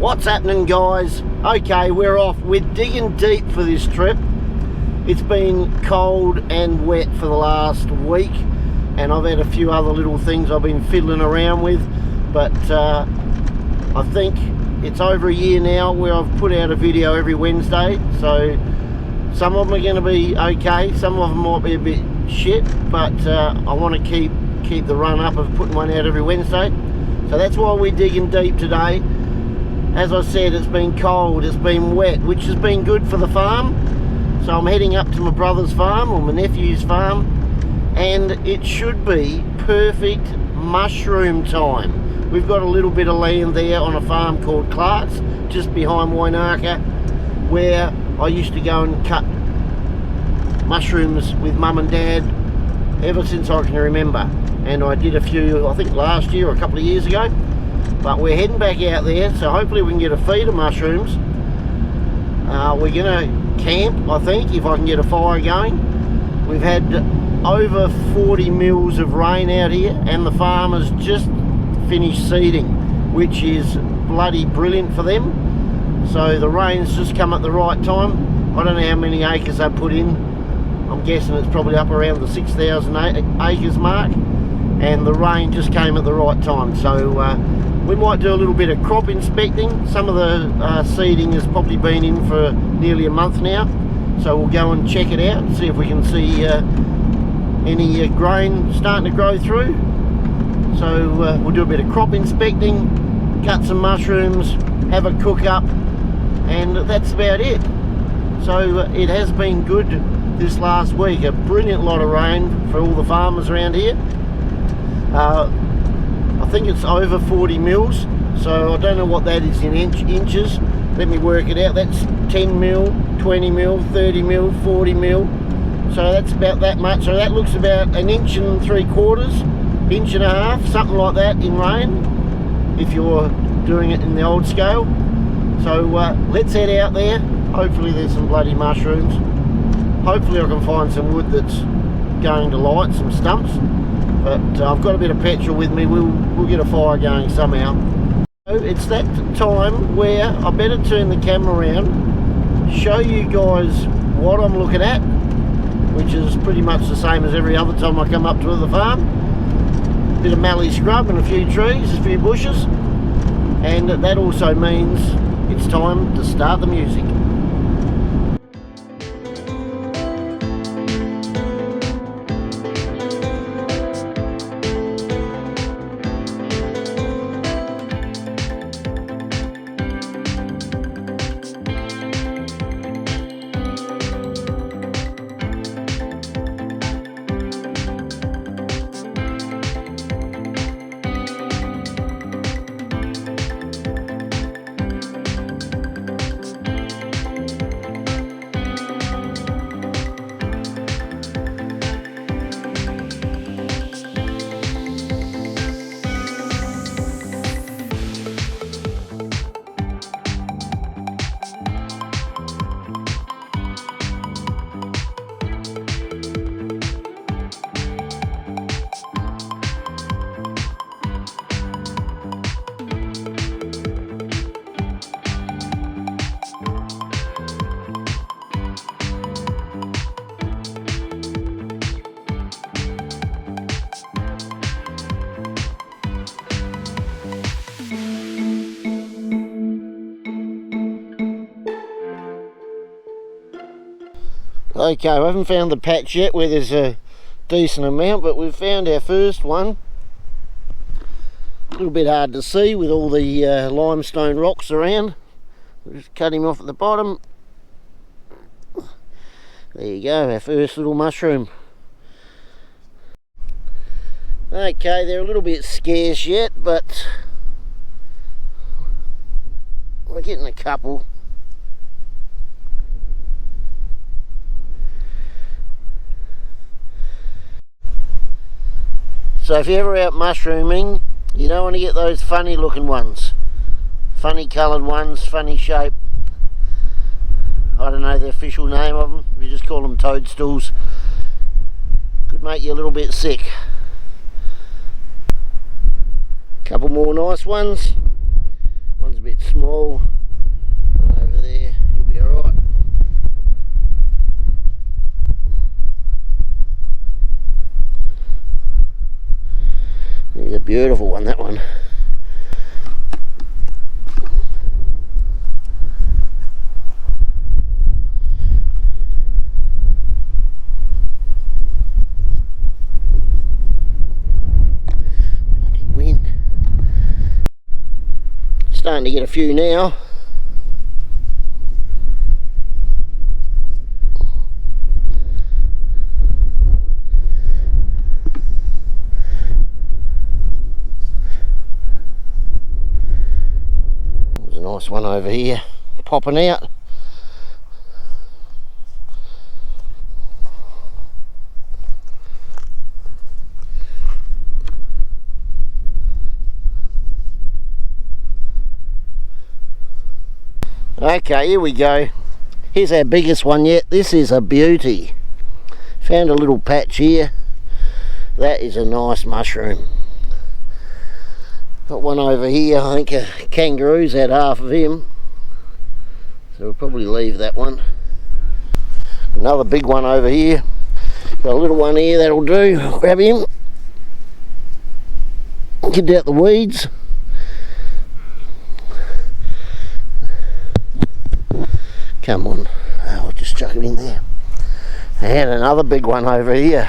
What's happening, guys? Okay, we're off. We're digging deep for this trip. It's been cold and wet for the last week, and I've had a few other little things I've been fiddling around with, but I think it's over a year now where I've put out a video every Wednesday, so some of them are going to be okay, some of them might be a bit shit, but I want to keep the run up of putting one out every Wednesday. So that's why we're digging deep today. As I said, it's been cold, it's been wet, which has been good for the farm. So I'm heading up to my brother's farm, or my nephew's farm, and it should be perfect mushroom time. We've got a little bit of land there on a farm called Clark's, just behind Wainaka, where I used to go and cut mushrooms with mum and dad ever since I can remember. And I did a few, I think last year or a couple of years ago. But we're heading back out there, so hopefully we can get a feed of mushrooms. We're going to camp, I think, if I can get a fire going. We've had over 40 mils of rain out here, and the farmers just finished seeding, which is bloody brilliant for them. So the rain's just come at the right time. I don't know how many acres they put in. I'm guessing it's probably up around the 6,000 acres mark, and the rain just came at the right time. So we might do a little bit of crop inspecting. Some of the seeding has probably been in for nearly a month now, so we'll go and check it out and see if we can see any grain starting to grow through. So we'll do a bit of crop inspecting, cut some mushrooms, have a cook up, and that's about it. So it has been good this last week. A brilliant lot of rain for all the farmers around here. I think it's over 40 mils, so I don't know what that is in inches. Let me work it out. That's 10 mil, 20 mil, 30 mil, 40 mil. So that's about that much. So that looks about 1 3/4 inch, 1.5 inches, something like that in rain, if you're doing it in the old scale. So let's head out there. Hopefully there's some bloody mushrooms. Hopefully I can find some wood that's going to light, some stumps. But I've got a bit of petrol with me. We'll get a fire going somehow. So it's that time where I better turn the camera around, show you guys what I'm looking at, which is pretty much the same as every other time I come up to the farm. A bit of mallee scrub and a few trees, a few bushes, and that also means it's time to start the music. Okay, I haven't found the patch yet where there's a decent amount, but we've found our first one. A little bit hard to see with all the limestone rocks around. We'll just cut him off at the bottom. There you go, our first little mushroom. Okay, they're a little bit scarce yet, but we're getting a couple. So if you're ever out mushrooming, you don't want to get those funny looking ones. Funny coloured ones, funny shape. I don't know the official name of them. We just call them toadstools. Could make you a little bit sick. Couple more nice ones. one's a bit small. Over there, he'll be alright. He's a beautiful one, that one. Bloody wind. Starting to get a few now. Nice one over here, popping out. Okay, here we go. Here's our biggest one yet. This is a beauty. Found a little patch here. That is a nice mushroom. Got one over here. I think a kangaroo's had half of him, so we'll probably leave that one. Another big one over here. Got a little one here, that'll do. Grab him. Get out the weeds. Come on. I'll just chuck it in there. And another big one over here.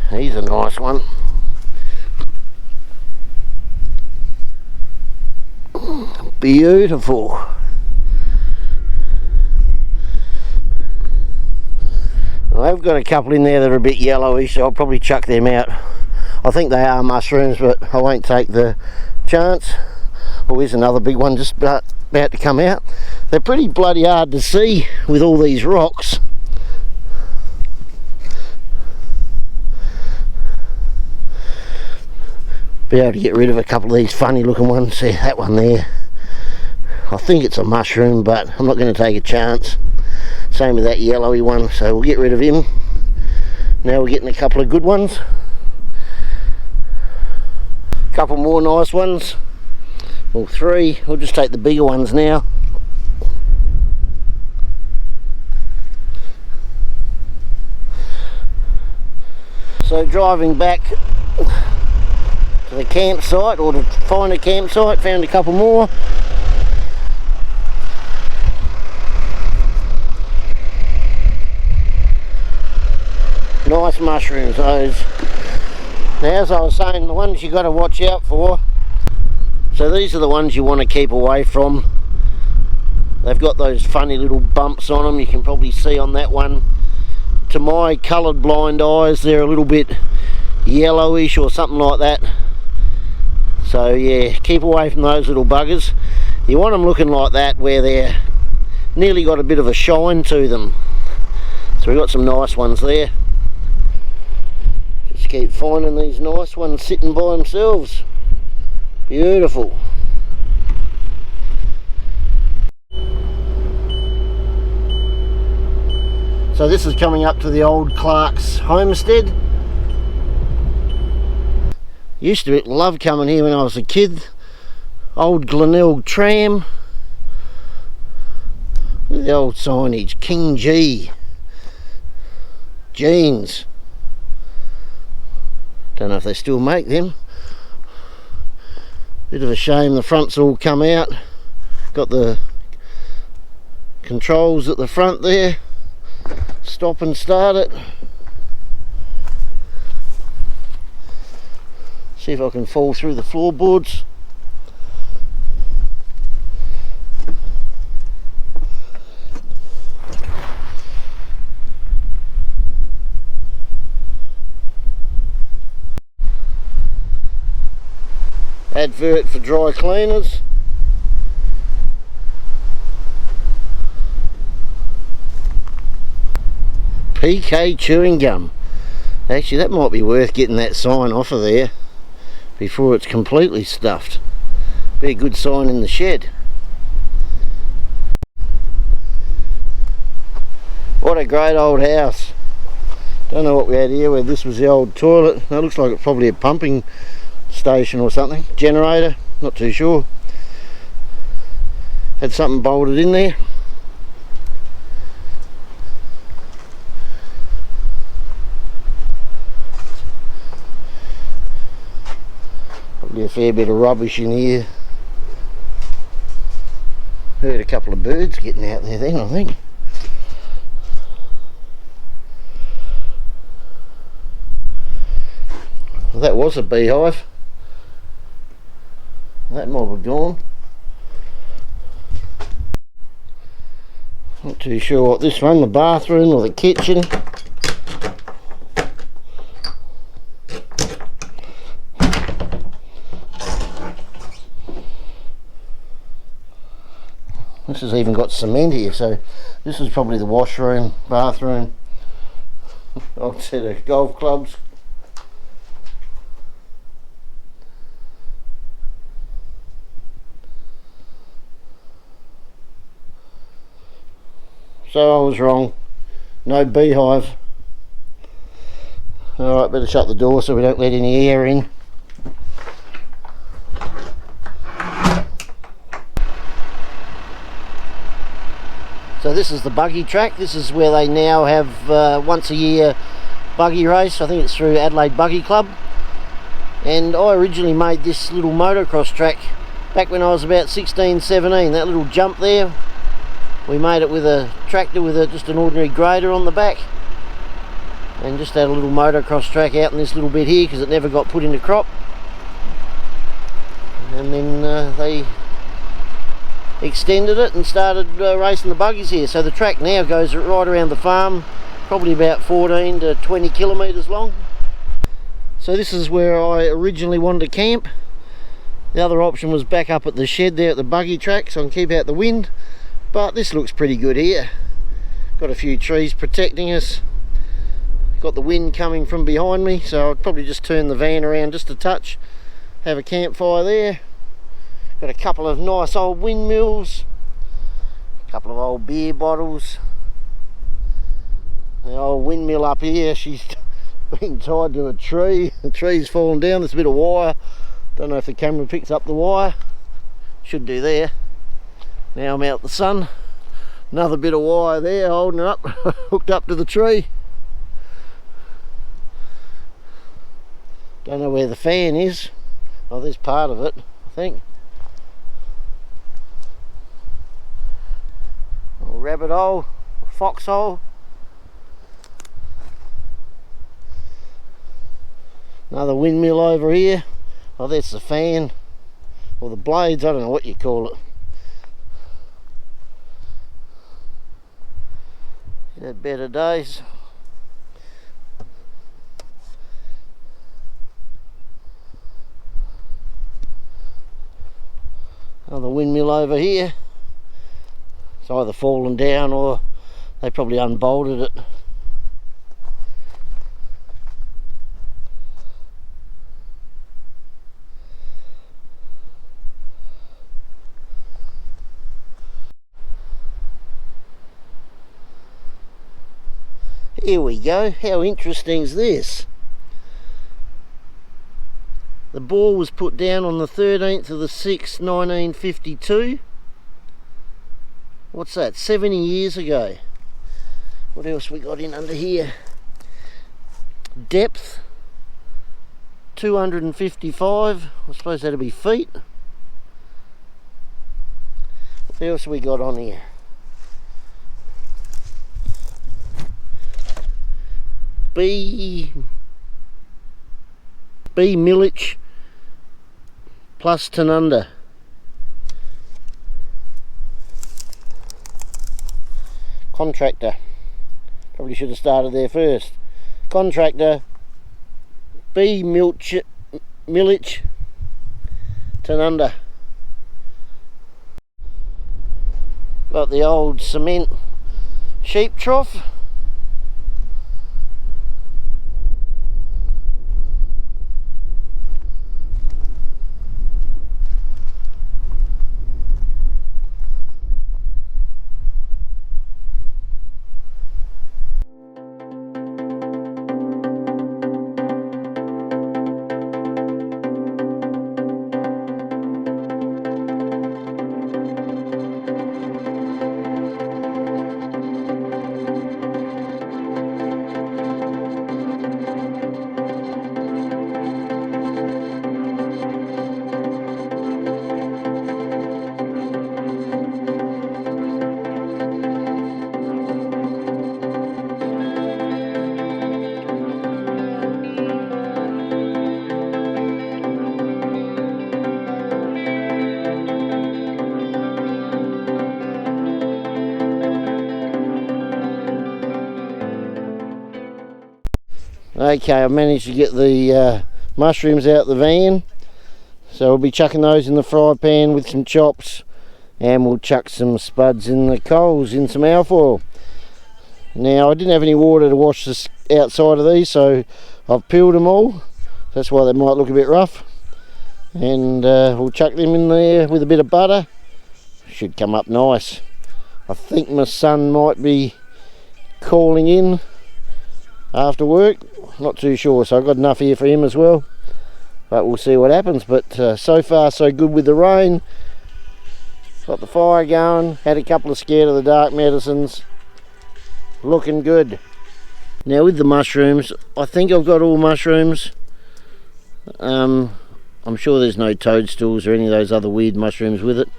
He's a nice one. Beautiful. I've got a couple in there that are a bit yellowish, so I'll probably chuck them out. I think they are mushrooms, but I won't take the chance. Oh, here's another big one just about to come out. They're pretty bloody hard to see with all these rocks. Be able to get rid of a couple of these funny looking ones. See that one there? I think it's a mushroom, but I'm not going to take a chance. Same with that yellowy one, so we'll get rid of him. Now we're getting a couple of good ones. A couple more nice ones. Well, three. We'll just take the bigger ones now. So driving back to the campsite, or to find a campsite, found a couple more. Nice mushrooms, those. Now, as I was saying, the ones you got to watch out for. So these are the ones you want to keep away from. They've got those funny little bumps on them. You can probably see on that one. To my coloured blind eyes, they're a little bit yellowish or something like that. So yeah, keep away from those little buggers. You want them looking like that, where they're nearly got a bit of a shine to them. So we've got some nice ones there. Just keep finding these nice ones sitting by themselves. Beautiful. So this is coming up to the old Clark's Homestead. Used to love coming here when I was a kid. Old Glenelg tram. Look at the old signage, King G. Jeans. Don't know if they still make them. Bit of a shame the front's all come out. Got the controls at the front there. Stop and start it. See if I can fall through the floorboards. Advert for dry cleaners. PK chewing gum. Actually, that might be worth getting that sign off of there before it's completely stuffed. Be a good sign in the shed. What a great old house. Don't know what we had here, where this was the old toilet. That looks like it's probably a pumping station or something. Generator, not too sure. Had something bolted in there. Probably a fair bit of rubbish in here. Heard a couple of birds getting out there then, I think. Well, that was a beehive. That might have gone. Not too sure what this one, the bathroom or the kitchen. This has even got cement here, so this is probably the washroom, bathroom, old set of golf clubs. So I was wrong, no beehive. Alright, better shut the door so we don't let any air in. So this is the Buggy Track. This is where they now have once a year buggy race. I think it's through Adelaide Buggy Club. And I originally made this little motocross track back when I was about 16, 17. That little jump there, we made it with a tractor with just an ordinary grader on the back. And just had a little motocross track out in this little bit here because it never got put into crop. And then they extended it and started racing the buggies here. So the track now goes right around the farm, probably about 14 to 20 kilometres long. So this is where I originally wanted to camp. The other option was back up at the shed there at the Buggy Track so I can keep out the wind, but this looks pretty good here. Got a few trees protecting us, got the wind coming from behind me, so I'd probably just turn the van around just a touch, have a campfire there. Got a couple of nice old windmills, a couple of old beer bottles. The old windmill up here, she's been tied to a tree. The tree's fallen down, there's a bit of wire. Don't know if the camera picks up the wire. Should do there. Now I'm out the sun. Another bit of wire there holding it up, hooked up to the tree. Don't know where the fan is. Oh, there's part of it, I think. Rabbit hole, foxhole. Another windmill over here. Oh, that's the fan, or the blades, I don't know what you call it. Had better days. Another windmill over here. It's either fallen down or they probably unbolted it. Here we go. How interesting is this? The bore was put down on the 13th of the 6th, 1952. What's that? 70 years ago. What else we got in under here? Depth 255. I suppose that'll be feet. What else we got on here? B millage plus Tanunda. Contractor. Probably should have started there first. Contractor B millage Tanunda. Got the old cement sheep trough. Okay, I've managed to get the mushrooms out the van, so we'll be chucking those in the fry pan with some chops, and we'll chuck some spuds in the coals in some alfoil. Now, I didn't have any water to wash this outside of these, so I've peeled them all. That's why they might look a bit rough. And we'll chuck them in there with a bit of butter. Should come up nice. I think my son might be calling in after work. Not too sure, so I've got enough here for him as well. But we'll see what happens. But so far so good with the rain. Got the fire going. Had a couple of scared of the dark medicines. Looking good. Now with the mushrooms, I think I've got all mushrooms. I'm sure there's no toadstools or any of those other weird mushrooms with it.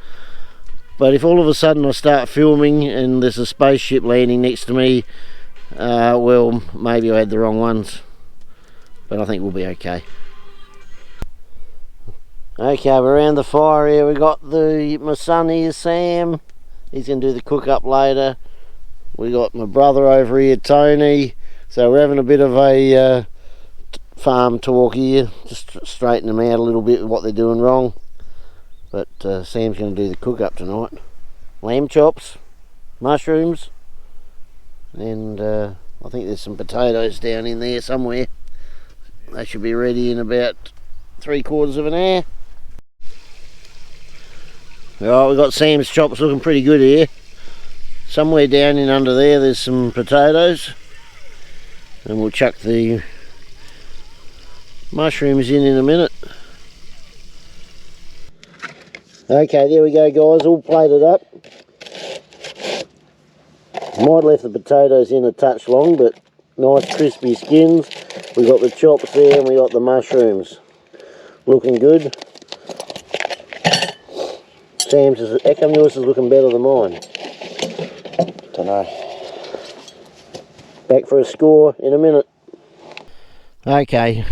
But if all of a sudden I start filming and there's a spaceship landing next to me, well, maybe I had the wrong ones. But I think we'll be okay. Okay, we're around the fire here. We got my son here, Sam. He's going to do the cook up later. We got my brother over here, Tony. So we're having a bit of a farm talk here, just straighten them out a little bit with what they're doing wrong. But Sam's going to do the cook up tonight. Lamb chops, mushrooms, and I think there's some potatoes down in there somewhere. They should be ready in about 3/4 of an hour. Right, we've got Sam's chops looking pretty good here. Somewhere down in under there's some potatoes, and we'll chuck the mushrooms in a minute. Okay, there we go guys, all plated up. Might have left the potatoes in a touch long, but nice crispy skins. We got the chops there and we got the mushrooms. Looking good. Sam's is, how come yours is looking better than mine? Dunno. Back for a score in a minute. Okay,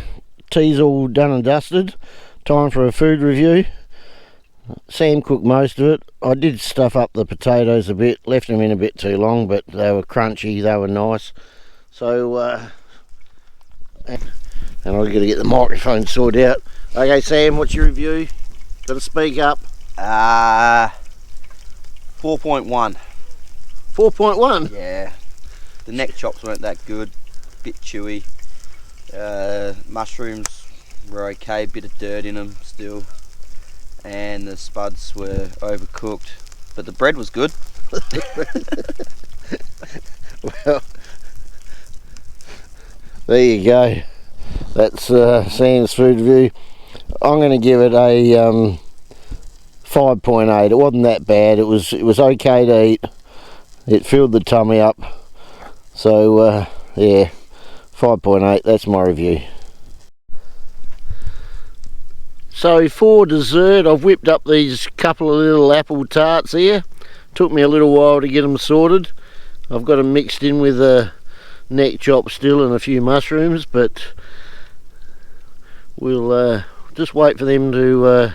tea's all done and dusted. Time for a food review. Sam cooked most of it. I did stuff up the potatoes a bit, left them in a bit too long, but they were crunchy, they were nice. So, and I've got to get the microphone sorted out. Okay, Sam, what's your review? Got to speak up. 4.1. 4.1? Yeah. The neck chops weren't that good. Bit chewy. Mushrooms were okay. Bit of dirt in them still. And the spuds were overcooked. But the bread was good. Well, there you go. That's Sam's food review. I'm going to give it a 5.8. It wasn't that bad. It was okay to eat. It filled the tummy up. So yeah, 5.8. That's my review. So for dessert, I've whipped up these couple of little apple tarts here. Took me a little while to get them sorted. I've got them mixed in with a neck chop still and a few mushrooms, but we'll just wait for them to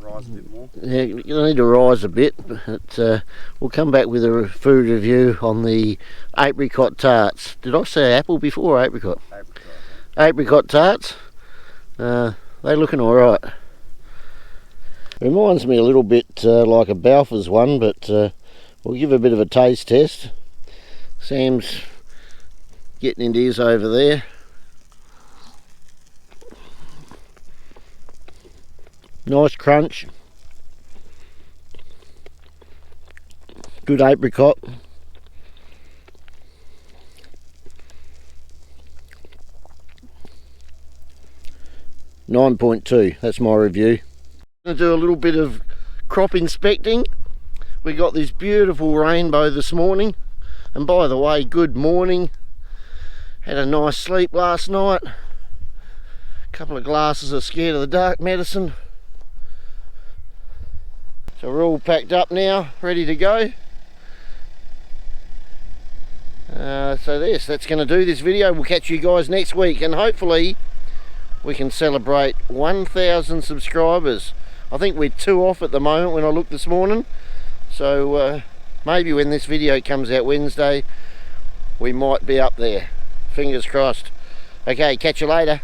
Rise a bit more. Yeah, you need to rise a bit, but we'll come back with a food review on the apricot tarts. Did I say apple before or apricot? Apricot. Apricot tarts. They're looking alright. Reminds me a little bit like a Balfour's one, but we'll give a bit of a taste test. Sam's getting into his over there. Nice crunch. Good apricot. .2, that's my review. I'm going to do a little bit of crop inspecting. We got this beautiful rainbow this morning, and by the way, good morning. Had a nice sleep last night. A couple of glasses of scared of the dark medicine. So we're all packed up now, ready to go. So that's going to do this video. We'll catch you guys next week, and hopefully we can celebrate 1,000 subscribers. I think we're 2 off at the moment when I looked this morning. So maybe when this video comes out Wednesday, we might be up there. Fingers crossed. Okay, catch you later.